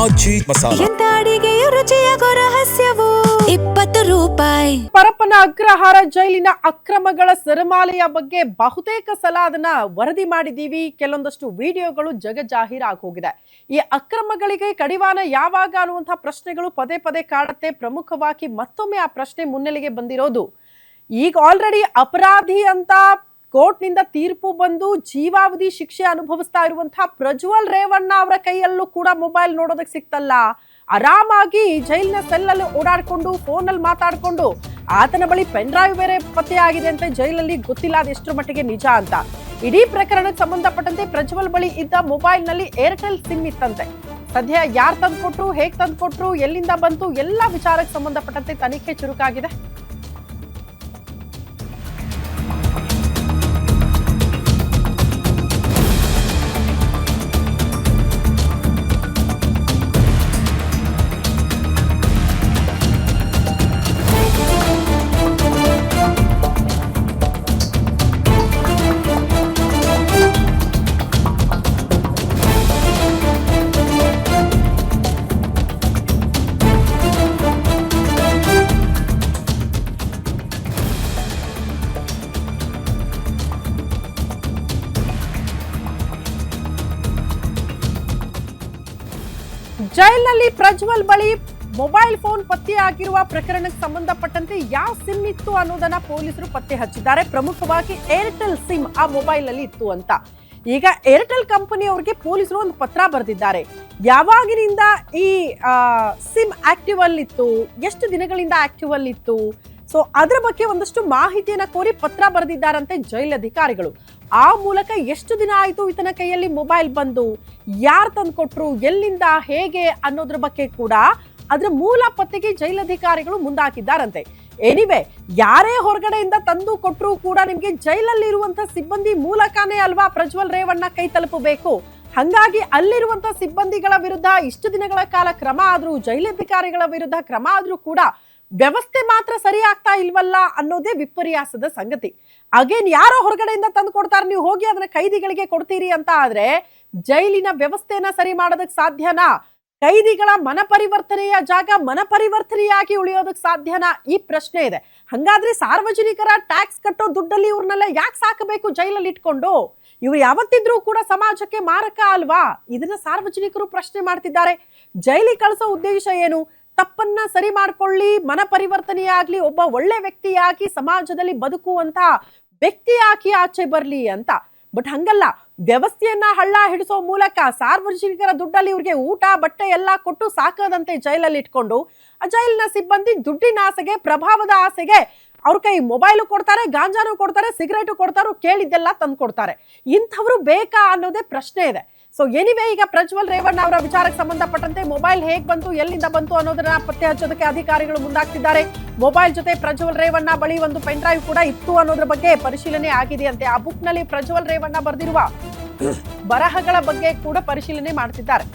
ಆಚಿ ಮಸಾಲ. ಎಂತ ಅಡಿಗೆಯ ರುಚಿಯಾಗೋ ರಹಸ್ಯವು 20 ರೂಪಾಯಿ. ಪರಪ್ಪನ ಅಗ್ರಹಾರ ಜೈಲಿನ ಅಕ್ರಮಗಳ ಸರಮಾಲೆಯ ಬಗ್ಗೆ ಬಹುತೇಕ ಸಲ ಅದನ್ನ ವರದಿ ಮಾಡಿದೀವಿ. ಕೆಲವೊಂದಷ್ಟು ವಿಡಿಯೋಗಳು ಜಗಜಾಹೀರಾಗಿ ಹೋಗಿದೆ. ಈ ಅಕ್ರಮಗಳಿಗೆ ಕಡಿವಾಣ ಯಾವಾಗ ಅನ್ನುವಂತಹ ಪ್ರಶ್ನೆಗಳು ಪದೇ ಪದೇ ಕಾಡುತ್ತೆ. ಪ್ರಮುಖವಾಗಿ ಮತ್ತೊಮ್ಮೆ ಆ ಪ್ರಶ್ನೆ ಮುನ್ನೆಲೆಗೆ ಬಂದಿರೋದು, ಈಗ ಆಲ್ರೆಡಿ ಅಪರಾಧಿ ಅಂತ ಕೋರ್ಟ್ನಿಂದ ತೀರ್ಪು ಬಂದು ಜೀವಾವಧಿ ಶಿಕ್ಷೆ ಅನುಭವಿಸ್ತಾ ಇರುವಂತಹ ಪ್ರಜ್ವಲ್ ರೇವಣ್ಣ ಅವರ ಕೈಯಲ್ಲೂ ಕೂಡ ಮೊಬೈಲ್ ನೋಡೋದಕ್ಕೆ ಸಿಕ್ತಲ್ಲ. ಆರಾಮಾಗಿ ಜೈಲಿನ ಸೆಲ್ಲಲ್ಲಿ ಓಡಾಡ್ಕೊಂಡು ಫೋನಲ್ಲಿ ಮಾತಾಡ್ಕೊಂಡು ಆತನ ಬಳಿ ಪೆನ್ ಡ್ರೈವ್ ಬೇರೆ ಪತ್ತೆಯಾಗಿದೆ ಅಂತ ಜೈಲಲ್ಲಿ ಗೊತ್ತಿಲ್ಲ ಅದೆಷ್ಟರ ಮಟ್ಟಿಗೆ ನಿಜ ಅಂತ. ಇಡೀ ಪ್ರಕರಣಕ್ಕೆ ಸಂಬಂಧಪಟ್ಟಂತೆ ಪ್ರಜ್ವಲ್ ಬಳಿ ಇದ್ದ ಮೊಬೈಲ್ ನಲ್ಲಿ ಏರ್ಟೆಲ್ ಸಿಮ್ ಇತ್ತಂತೆ. ಸದ್ಯ ಯಾರು ತಂದ್ಕೊಟ್ರು, ಹೇಗ್ ತಂದ್ಕೊಟ್ರು, ಎಲ್ಲಿಂದ ಬಂತು, ಎಲ್ಲ ವಿಚಾರಕ್ಕೆ ಸಂಬಂಧಪಟ್ಟಂತೆ ತನಿಖೆ ಚುರುಕಾಗಿದೆ. ಜೈಲಿನಲ್ಲಿ ಪ್ರಜ್ವಲ್ ಬಳಿ ಮೊಬೈಲ್ ಫೋನ್ ಪತ್ತೆಯಾಗಿರುವ ಪ್ರಕರಣಕ್ಕೆ ಸಂಬಂಧಪಟ್ಟಂತೆ ಯಾವ ಸಿಮ್ ಇತ್ತು ಅನ್ನೋದನ್ನ ಪೊಲೀಸರು ಪತ್ತೆ ಹಚ್ಚಿದ್ದಾರೆ. ಪ್ರಮುಖವಾಗಿ ಏರ್ಟೆಲ್ ಸಿಮ್ ಆ ಮೊಬೈಲ್ ಅಲ್ಲಿ ಇತ್ತು ಅಂತ. ಈಗ ಏರ್ಟೆಲ್ ಕಂಪನಿಯವರಿಗೆ ಪೊಲೀಸರು ಒಂದು ಪತ್ರ ಬರೆದಿದ್ದಾರೆ. ಯಾವಾಗಿನಿಂದ ಈ ಸಿಮ್ ಆಕ್ಟಿವ್ ಅಲ್ಲಿ ಇತ್ತು, ಎಷ್ಟು ದಿನಗಳಿಂದ ಆಕ್ಟಿವ್ ಅಲ್ಲಿ ಇತ್ತು, ಸೊ ಅದರ ಬಗ್ಗೆ ಒಂದಷ್ಟು ಮಾಹಿತಿಯನ್ನ ಕೋರಿ ಪತ್ರ ಬರೆದಿದ್ದಾರಂತೆ ಜೈಲ್ ಅಧಿಕಾರಿಗಳು. ಆ ಮೂಲಕ ಎಷ್ಟು ದಿನ ಆಯ್ತು ಈತನ ಕೈಯಲ್ಲಿ ಮೊಬೈಲ್ ಬಂದು, ಯಾರು ತಂದ್ಕೊಟ್ರು, ಎಲ್ಲಿಂದ, ಹೇಗೆ ಅನ್ನೋದ್ರ ಬಗ್ಗೆ ಕೂಡ ಅದರ ಮೂಲ ಪತ್ತೆಗೆ ಜೈಲಧಿಕಾರಿಗಳು ಮುಂದಾಕಿದ್ದಾರಂತೆ. ಎನಿವೆ, ಯಾರೇ ಹೊರಗಡೆಯಿಂದ ತಂದು ಕೊಟ್ಟರು ಕೂಡ ನಿಮ್ಗೆ ಜೈಲಲ್ಲಿ ಇರುವಂತಹ ಸಿಬ್ಬಂದಿ ಮೂಲಕನೇ ಅಲ್ವಾ ಪ್ರಜ್ವಲ್ ರೇವಣ್ಣ ಕೈ ತಲುಪಬೇಕು. ಹಂಗಾಗಿ ಅಲ್ಲಿರುವಂತಹ ಸಿಬ್ಬಂದಿಗಳ ವಿರುದ್ಧ ಇಷ್ಟು ದಿನಗಳ ಕಾಲ ಕ್ರಮ ಆದ್ರೂ, ಜೈಲಧಿಕಾರಿಗಳ ವಿರುದ್ಧ ಕ್ರಮ ಆದ್ರೂ ಕೂಡ ವ್ಯವಸ್ಥೆ ಮಾತ್ರ ಸರಿ ಆಗ್ತಾ ಇಲ್ವಲ್ಲ ಅನ್ನೋದೇ ವಿಪರ್ಯಾಸದ ಸಂಗತಿ. ಅಗೇನ್ ಯಾರೋ ಹೊರಗಡೆಯಿಂದ ತಂದು ಕೊಡ್ತಾರೆ, ನೀವು ಹೋಗಿ ಅದನ್ನ ಕೈದಿಗಳಿಗೆ ಕೊಡ್ತೀರಿ ಅಂತ ಆದ್ರೆ ಜೈಲಿನ ವ್ಯವಸ್ಥೆಯನ್ನ ಸರಿ ಮಾಡೋದಕ್ಕೆ ಸಾಧ್ಯನಾ? ಕೈದಿಗಳ ಮನಪರಿವರ್ತನೆಯ ಜಾಗ ಮನಪರಿವರ್ತನೆಯಾಗಿ ಉಳಿಯೋದಕ್ಕೆ ಸಾಧ್ಯನಾ? ಈ ಪ್ರಶ್ನೆ ಇದೆ. ಹಂಗಾದ್ರೆ ಸಾರ್ವಜನಿಕರ ಟ್ಯಾಕ್ಸ್ ಕಟ್ಟೋ ದುಡ್ಡಲ್ಲಿ ಇವ್ರನ್ನೆಲ್ಲ ಯಾಕೆ ಸಾಕಬೇಕು ಜೈಲಲ್ಲಿ ಇಟ್ಕೊಂಡು? ಇವ್ರು ಯಾವತ್ತಿದ್ರೂ ಕೂಡ ಸಮಾಜಕ್ಕೆ ಮಾರಕ ಅಲ್ವಾ? ಇದನ್ನ ಸಾರ್ವಜನಿಕರು ಪ್ರಶ್ನೆ ಮಾಡ್ತಿದ್ದಾರೆ. ಜೈಲಿಗೆ ಕಳಿಸೋ ಉದ್ದೇಶ ಏನು? ತಪ್ಪನ್ನ ಸರಿ ಮಾಡ್ಕೊಳ್ಳಿ, ಮನ ಪರಿವರ್ತನೆಯಾಗ್ಲಿ, ಒಬ್ಬ ಒಳ್ಳೆ ವ್ಯಕ್ತಿಯಾಗಿ ಸಮಾಜದಲ್ಲಿ ಬದುಕುವಂತ ವ್ಯಕ್ತಿಯಾಗಿ ಆಚೆ ಬರ್ಲಿ ಅಂತ. ಬಟ್ ಹಂಗಲ್ಲ, ವ್ಯವಸ್ಥೆಯನ್ನ ಹಳ್ಳ ಹಿಡಿಸೋ ಮೂಲಕ ಸಾರ್ವಜನಿಕರ ದುಡ್ಡಲ್ಲಿ ಇವ್ರಿಗೆ ಊಟ ಬಟ್ಟೆ ಎಲ್ಲ ಕೊಟ್ಟು ಸಾಕದಂತೆ ಜೈಲಲ್ಲಿ ಇಟ್ಕೊಂಡು ಆ ಜೈಲಿನ ಸಿಬ್ಬಂದಿ ದುಡ್ಡಿನ ಆಸೆಗೆ, ಪ್ರಭಾವದ ಆಸೆಗೆ ಅವ್ರ ಕೈ ಮೊಬೈಲು ಕೊಡ್ತಾರೆ, ಗಾಂಜಾನು ಕೊಡ್ತಾರೆ, ಸಿಗರೇಟು ಕೊಡ್ತಾರೋ, ಕೇಳಿದ್ದೆಲ್ಲ ತಂದು ಕೊಡ್ತಾರೆ. ಇಂಥವ್ರು ಬೇಕಾ ಅನ್ನೋದೇ ಪ್ರಶ್ನೆ ಇದೆ. ಸೊ ಎನಿವೆ, ಈಗ ಪ್ರಜ್ವಲ್ ರೇವಣ್ಣ ಅವರ ವಿಚಾರಕ್ಕೆ ಸಂಬಂಧಪಟ್ಟಂತೆ ಮೊಬೈಲ್ ಹೇಗ್ ಬಂತು, ಎಲ್ಲಿಂದ ಬಂತು ಅನ್ನೋದನ್ನ ಪತ್ತೆ ಹಚ್ಚೋದಕ್ಕೆ ಅಧಿಕಾರಿಗಳು ಮುಂದಾಗ್ತಿದ್ದಾರೆ. ಮೊಬೈಲ್ ಜೊತೆ ಪ್ರಜ್ವಲ್ ರೇವಣ್ಣ ಬಳಿ ಒಂದು ಪೆನ್ ಡ್ರೈವ್ ಕೂಡ ಇತ್ತು ಅನ್ನೋದ್ರ ಬಗ್ಗೆ ಪರಿಶೀಲನೆ ಆಗಿದೆಯಂತೆ. ಆ ಬುಕ್ ನಲ್ಲಿ ಪ್ರಜ್ವಲ್ ರೇವಣ್ಣ ಬರೆದಿರುವ ಬರಹಗಳ ಬಗ್ಗೆ ಕೂಡ ಪರಿಶೀಲನೆ ಮಾಡ್ತಿದ್ದಾರೆ.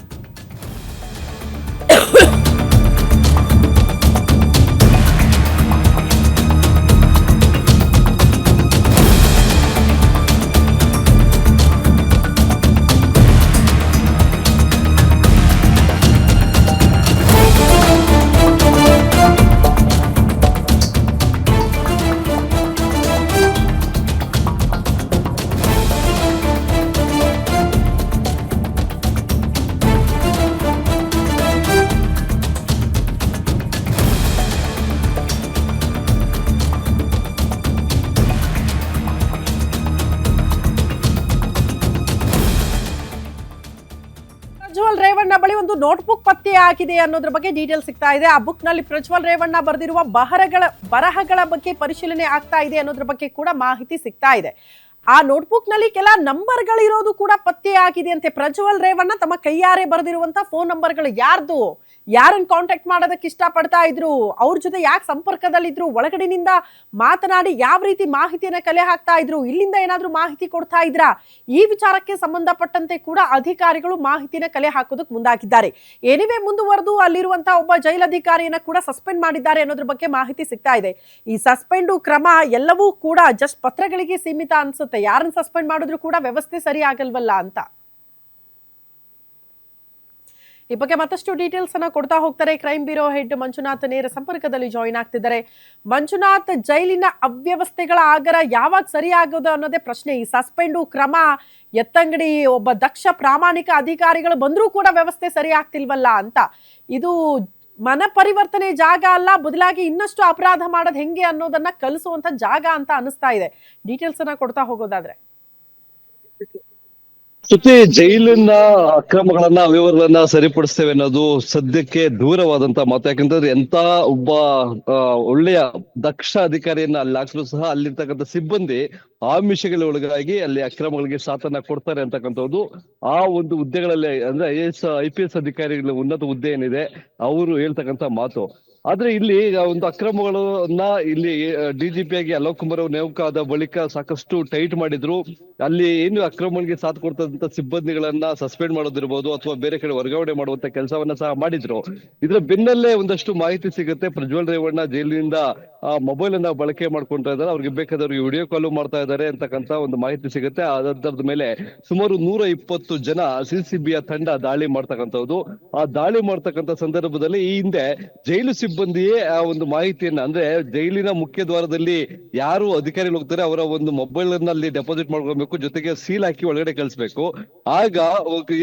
ಪ್ರಜ್ವಲ್ ರೇವಣ್ಣ ಬಳಿ ಒಂದು ನೋಟ್ಬುಕ್ ಪತ್ತೆ ಆಗಿದೆ ಅನ್ನೋದ್ರ ಬಗ್ಗೆ ಡೀಟೇಲ್ ಸಿಗ್ತಾ ಇದೆ. ಆ ಬುಕ್ ನಲ್ಲಿ ಪ್ರಜ್ವಲ್ ರೇವಣ್ಣ ಬರೆದಿರುವ ಬರಹಗಳ ಬಗ್ಗೆ ಪರಿಶೀಲನೆ ಆಗ್ತಾ ಇದೆ ಅನ್ನೋದ್ರ ಬಗ್ಗೆ ಕೂಡ ಮಾಹಿತಿ ಸಿಗ್ತಾ ಇದೆ. ಆ ನೋಟ್ಬುಕ್ ನಲ್ಲಿ ಕೆಲ ನಂಬರ್ಗಳಿರೋದು ಕೂಡ ಪತ್ತೆ ಆಗಿದೆ ಅಂತೆ. ಪ್ರಜ್ವಲ್ ರೇವಣ್ಣ ತಮ್ಮ ಕೈಯಾರೆ ಬರೆದಿರುವಂತ ಫೋನ್ ನಂಬರ್ಗಳು ಯಾರ್ದು, ಯಾರನ್ನ ಕಾಂಟ್ಯಾಕ್ಟ್ ಮಾಡೋದಕ್ಕೆ ಇಷ್ಟಪಡ್ತಾ ಇದ್ರು, ಅವ್ರ ಜೊತೆ ಯಾಕೆ ಸಂಪರ್ಕದಲ್ಲಿದ್ರು, ಒಳಗಡೆನಿಂದ ಮಾತನಾಡಿ ಯಾವ ರೀತಿ ಮಾಹಿತಿಯನ್ನ ಕಲೆ ಹಾಕ್ತಾ ಇದ್ರು, ಇಲ್ಲಿಂದ ಏನಾದ್ರೂ ಮಾಹಿತಿ ಕೊಡ್ತಾ ಇದ್ರಾ, ಈ ವಿಚಾರಕ್ಕೆ ಸಂಬಂಧಪಟ್ಟಂತೆ ಕೂಡ ಅಧಿಕಾರಿಗಳು ಮಾಹಿತಿನ ಕಲೆ ಹಾಕೋದಕ್ಕೆ ಮುಂದಾಗಿದ್ದಾರೆ. ಏನಿವೆ, ಮುಂದುವರೆದು ಅಲ್ಲಿರುವಂತಹ ಒಬ್ಬ ಜೈಲಧಿಕಾರಿಯನ್ನ ಕೂಡ ಸಸ್ಪೆಂಡ್ ಮಾಡಿದ್ದಾರೆ ಅನ್ನೋದ್ರ ಬಗ್ಗೆ ಮಾಹಿತಿ ಸಿಗ್ತಾ ಇದೆ. ಈ ಸಸ್ಪೆಂಡು ಕ್ರಮ ಎಲ್ಲವೂ ಕೂಡ ಜಸ್ಟ್ ಪತ್ರಗಳಿಗೆ ಸೀಮಿತ ಅನ್ಸುತ್ತೆ. ಯಾರನ್ನ ಸಸ್ಪೆಂಡ್ ಮಾಡಿದ್ರು ಕೂಡ ವ್ಯವಸ್ಥೆ ಸರಿ ಆಗಲ್ವಲ್ಲ ಅಂತ. ಈ ಬಗ್ಗೆ ಮತ್ತಷ್ಟು ಡೀಟೇಲ್ಸ್ ಅನ್ನ ಕೊಡ್ತಾ ಹೋಗ್ತಾರೆ ಕ್ರೈಮ್ ಬ್ಯೂರೋ ಹೆಡ್ ಮಂಜುನಾಥ್ ನೇರ ಸಂಪರ್ಕದಲ್ಲಿ ಜಾಯಿನ್ ಆಗ್ತಿದ್ದಾರೆ. ಮಂಜುನಾಥ್, ಜೈಲಿನ ಅವ್ಯವಸ್ಥೆಗಳ ಆಗರ ಯಾವಾಗ ಸರಿ ಆಗೋದು ಅನ್ನೋದೇ ಪ್ರಶ್ನೆ. ಈ ಸಸ್ಪೆಂಡು ಕ್ರಮ, ಎತ್ತಂಗಡಿ ಒಬ್ಬ ದಕ್ಷ ಪ್ರಾಮಾಣಿಕ ಅಧಿಕಾರಿಗಳು ಬಂದ್ರೂ ಕೂಡ ವ್ಯವಸ್ಥೆ ಸರಿ ಆಗ್ತಿಲ್ವಲ್ಲ ಅಂತ. ಇದು ಮನ ಪರಿವರ್ತನೆ ಜಾಗ ಅಲ್ಲ, ಬದಲಾಗಿ ಇನ್ನಷ್ಟು ಅಪರಾಧ ಮಾಡೋದು ಹೆಂಗೆ ಅನ್ನೋದನ್ನ ಕಲಿಸುವಂತ ಜಾಗ ಅಂತ ಅನಿಸ್ತಾ ಇದೆ. ಡೀಟೇಲ್ಸ್ ಅನ್ನ ಕೊಡ್ತಾ ಹೋಗೋದಾದ್ರೆ ಜೊತೆ ಜೈಲಿನ ಅಕ್ರಮಗಳನ್ನ ಅವ್ಯವಹಾರಗಳನ್ನ ಸರಿಪಡಿಸ್ತೇವೆ ಅನ್ನೋದು ಸದ್ಯಕ್ಕೆ ದೂರವಾದಂತ ಮಾತು. ಯಾಕಂತಂದ್ರೆ ಎಂತ ಒಬ್ಬ ಒಳ್ಳೆಯ ದಕ್ಷ ಅಧಿಕಾರಿಯನ್ನ ಅಲ್ಲಿ ಹಾಕಲು ಸಹ ಅಲ್ಲಿರ್ತಕ್ಕಂಥ ಸಿಬ್ಬಂದಿ ಆಮಿಷಗಳ ಒಳಗಾಗಿ ಅಲ್ಲಿ ಅಕ್ರಮಗಳಿಗೆ ಸಾಥನ್ನ ಕೊಡ್ತಾರೆ ಅಂತಕ್ಕಂಥದ್ದು. ಆ ಒಂದು ಹುದ್ದೆಗಳಲ್ಲಿ ಅಂದ್ರೆ IPS ಅಧಿಕಾರಿಗಳ ಉನ್ನತ ಹುದ್ದೆ ಏನಿದೆ ಅವರು ಹೇಳ್ತಕ್ಕಂಥ ಮಾತು. ಆದ್ರೆ ಇಲ್ಲಿ ಒಂದು ಅಕ್ರಮಗಳನ್ನ ಇಲ್ಲಿ DGP ಆಗಿ ಅಲೋಕ್ ಕುಮಾರ್ ನೇಮಕ ಆದ ಬಳಿಕ ಸಾಕಷ್ಟು ಟೈಟ್ ಮಾಡಿದ್ರು. ಅಲ್ಲಿ ಏನು ಅಕ್ರಮಗಳಿಗೆ ಸಾಥ್ ಕೊಡ್ತಂತ ಸಿಬ್ಬಂದಿಗಳನ್ನ ಸಸ್ಪೆಂಡ್ ಮಾಡೋದಿರ್ಬೋದು ಅಥವಾ ಬೇರೆ ಕಡೆ ವರ್ಗಾವಣೆ ಮಾಡುವಂತ ಕೆಲಸವನ್ನ ಸಹ ಮಾಡಿದ್ರು. ಇದ್ರ ಬೆನ್ನಲ್ಲೇ ಒಂದಷ್ಟು ಮಾಹಿತಿ ಸಿಗುತ್ತೆ. ಪ್ರಜ್ವಲ್ ರೇವಣ್ಣ ಜೈಲಿನಿಂದ ಮೊಬೈಲ್ ಅನ್ನ ಬಳಕೆ ಮಾಡ್ಕೊಂತಾ ಇದ್ದಾರೆ, ಅವ್ರಿಗೆ ಬೇಕಾದವ್ರಿಗೆ ವಿಡಿಯೋ ಕಾಲ್ ಮಾಡ್ತಾ ಇದ್ದಾರೆ ಅಂತಕ್ಕಂತ ಒಂದು ಮಾಹಿತಿ ಸಿಗುತ್ತೆ. ಅದರದ ಮೇಲೆ ಸುಮಾರು 120 ಜನ CCBಯ ತಂಡ ದಾಳಿ ಮಾಡ್ತಕ್ಕಂಥದ್ದು. ಆ ದಾಳಿ ಮಾಡ್ತಕ್ಕಂಥ ಸಂದರ್ಭದಲ್ಲಿ ಈ ಹಿಂದೆ ಜೈಲು ಸಿಬ್ಬಂದಿಯೇ ಆ ಒಂದು ಮಾಹಿತಿಯನ್ನ, ಅಂದ್ರೆ ಜೈಲಿನ ಮುಖ್ಯ ದ್ವಾರದಲ್ಲಿ ಯಾರು ಅಧಿಕಾರಿಗಳು ಹೋಗ್ತಾರೆ ಅವರ ಒಂದು ಮೊಬೈಲ್ ಅನ್ನ ಅಲ್ಲಿ ಡೆಪಾಸಿಟ್ ಮಾಡ್ಕೊಳ್ಬೇಕು, ಜೊತೆಗೆ ಸೀಲ್ ಹಾಕಿ ಒಳಗಡೆ ಕಳಿಸ್ಬೇಕು. ಆಗ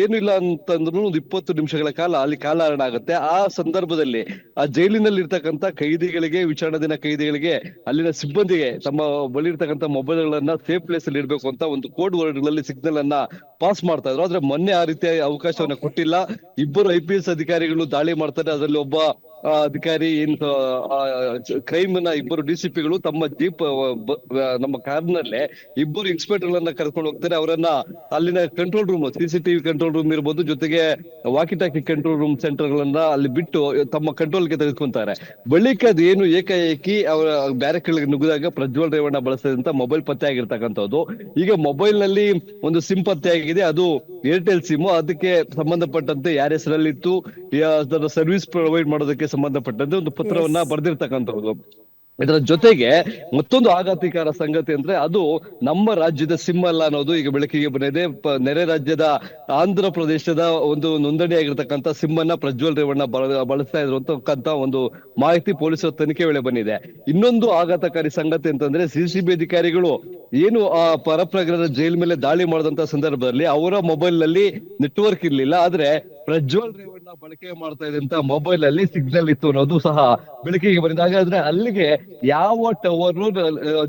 ಏನಿಲ್ಲ ಅಂತಂದ್ರು ಒಂದು 20 ನಿಮಿಷಗಳ ಕಾಲ ಅಲ್ಲಿ ಕಾಲಹರಣ ಆಗುತ್ತೆ. ಆ ಸಂದರ್ಭದಲ್ಲಿ ಆ ಜೈಲಿನಲ್ಲಿ ಇರ್ತಕ್ಕಂಥ ಖೈದಿಗಳಿಗೆ, ವಿಚಾರಣಾಧೀನ ಖೈದಿಗಳಿಗೆ, ಅಲ್ಲಿನ ಸಿಬ್ಬಂದಿಗೆ ತಮ್ಮ ಬಳಿ ಇರ್ತಕ್ಕಂಥ ಮೊಬೈಲ್ ಗಳನ್ನ ಸೇಫ್ ಪ್ಲೇಸ್ ಅಲ್ಲಿ ಇಡಬೇಕು ಅಂತ ಒಂದು ಕೋಡ್ ವರ್ಡ್ ಗಳಲ್ಲಿ ಸಿಗ್ನಲ್ ಅನ್ನ ಪಾಸ್ ಮಾಡ್ತಾ ಇದ್ರು. ಆದ್ರೆ ಮೊನ್ನೆ ಆ ರೀತಿಯ ಅವಕಾಶವನ್ನ ಕೊಟ್ಟಿಲ್ಲ. ಇಬ್ಬರು IPS ಅಧಿಕಾರಿಗಳು ದಾಳಿ ಮಾಡ್ತಾರೆ. ಅದರಲ್ಲಿ ಒಬ್ಬ ಅಧಿಕಾರಿ ಕ್ರೈಮ್ ನ ಇಬ್ಬರು DCPಗಳು ತಮ್ಮ ಜೀಪ್ ನಮ್ಮ ಕಾರ್ನಲ್ಲೇ ಇಬ್ಬರು ಇನ್ಸ್ಪೆಕ್ಟರ್ಗಳನ್ನ ಕರ್ಕೊಂಡು ಹೋಗ್ತಾರೆ. ಅವರನ್ನ ಅಲ್ಲಿನ control room, CCTV control room ಇರ್ಬೋದು, ಜೊತೆಗೆ ವಾಕಿ ಟಾಕಿ ಕಂಟ್ರೋಲ್ ರೂಮ್ ಸೆಂಟರ್ ಗಳನ್ನ ಅಲ್ಲಿ ಬಿಟ್ಟು ತಮ್ಮ ಕಂಟ್ರೋಲ್ಗೆ ತೆಗೆದುಕೊಂತಾರೆ. ಬಳಿಕ ಅದೇನು ಏಕಾಏಕಿ ಅವರ ಬ್ಯಾರಕ್ಗಳಿಗೆ ನುಗ್ಗಿದಾಗ ಪ್ರಜ್ವಲ್ ರೇವಣ್ಣ ಬಳಸಿದಂತ ಮೊಬೈಲ್ ಪತ್ತೆ ಆಗಿರ್ತಕ್ಕಂಥದ್ದು. ಈಗ ಮೊಬೈಲ್ ನಲ್ಲಿ ಒಂದು ಸಿಮ್ ಪತ್ತೆ ಆಗಿದೆ, ಅದು ಏರ್ಟೆಲ್ ಸಿಮ್. ಅದಕ್ಕೆ ಸಂಬಂಧಪಟ್ಟಂತೆ ಯಾರ ಹೆಸರಲ್ಲಿತ್ತು, ಅದರ ಸರ್ವಿಸ್ ಪ್ರೊವೈಡ್ ಮಾಡೋದಕ್ಕೆ ಸಂಬಂಧಪಟ್ಟಂತೆ ಒಂದು ಪತ್ರವನ್ನ ಬರೆದಿರ್ತಕ್ಕಂಥದ್ದು. ಇದರ ಜೊತೆಗೆ ಮತ್ತೊಂದು ಆಘಾತಕಾರಿ ಸಂಗತಿ ಅಂದ್ರೆ ಅದು ನಮ್ಮ ರಾಜ್ಯದ ಸಿಮ್ ಅಲ್ಲ ಅನ್ನೋದು ಈಗ ಬೆಳಕಿಗೆ ಬಂದಿದೆ. ನೆರೆ ರಾಜ್ಯದ ಆಂಧ್ರ ಪ್ರದೇಶದ ಒಂದು ನೋಂದಣಿ ಆಗಿರ್ತಕ್ಕಂಥ ಸಿಮ್ ಅನ್ನ ಪ್ರಜ್ವಲ್ ರೇವಣ್ಣ ಬಳಸ್ತಾ ಇದ್ರು ಅಂತಕ್ಕಂಥ ಒಂದು ಮಾಹಿತಿ ಪೊಲೀಸರ ತನಿಖೆ ವೇಳೆ ಬಂದಿದೆ. ಇನ್ನೊಂದು ಆಘಾತಕಾರಿ ಸಂಗತಿ ಅಂತಂದ್ರೆ CCB ಅಧಿಕಾರಿಗಳು ಏನು ಆ ಪರಪ್ರಗ್ರಹದ ಜೈಲ್ ಮೇಲೆ ದಾಳಿ ಮಾಡಿದಂತ ಸಂದರ್ಭದಲ್ಲಿ ಅವರ ಮೊಬೈಲ್ ನಲ್ಲಿ ನೆಟ್ವರ್ಕ್ ಇರ್ಲಿಲ್ಲ, ಆದ್ರೆ ಪ್ರಜ್ವಲ್ ರೇವಣ್ಣ ಬಳಕೆ ಮಾಡ್ತಾ ಇದ್ದಂತ ಮೊಬೈಲ್ ಅಲ್ಲಿ ಸಿಗ್ನಲ್ ಇತ್ತು ಅನ್ನೋದು ಸಹ ಬೆಳಕಿಗೆ ಬಂದಿದೆ. ಹಾಗಾದ್ರೆ ಅಲ್ಲಿಗೆ ಯಾವ ಟವರು,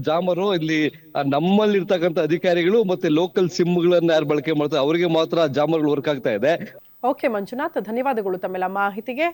ಜಾಮರು ಇಲ್ಲಿ ನಮ್ಮಲ್ಲಿ ಇರ್ತಕ್ಕಂಥ ಅಧಿಕಾರಿಗಳು ಮತ್ತೆ ಲೋಕಲ್ ಸಿಮ್ ಗಳನ್ನ ಯಾರು ಬಳಕೆ ಮಾಡ್ತಾರೆ ಅವರಿಗೆ ಮಾತ್ರ ಜಾಮರ್ಗಳು ವರ್ಕ್ ಆಗ್ತಾ ಇದೆ. ಓಕೆ ಮಂಜುನಾಥ್, ಧನ್ಯವಾದಗಳು ತಮ್ಮೆಲ್ಲ ಮಾಹಿತಿಗೆ.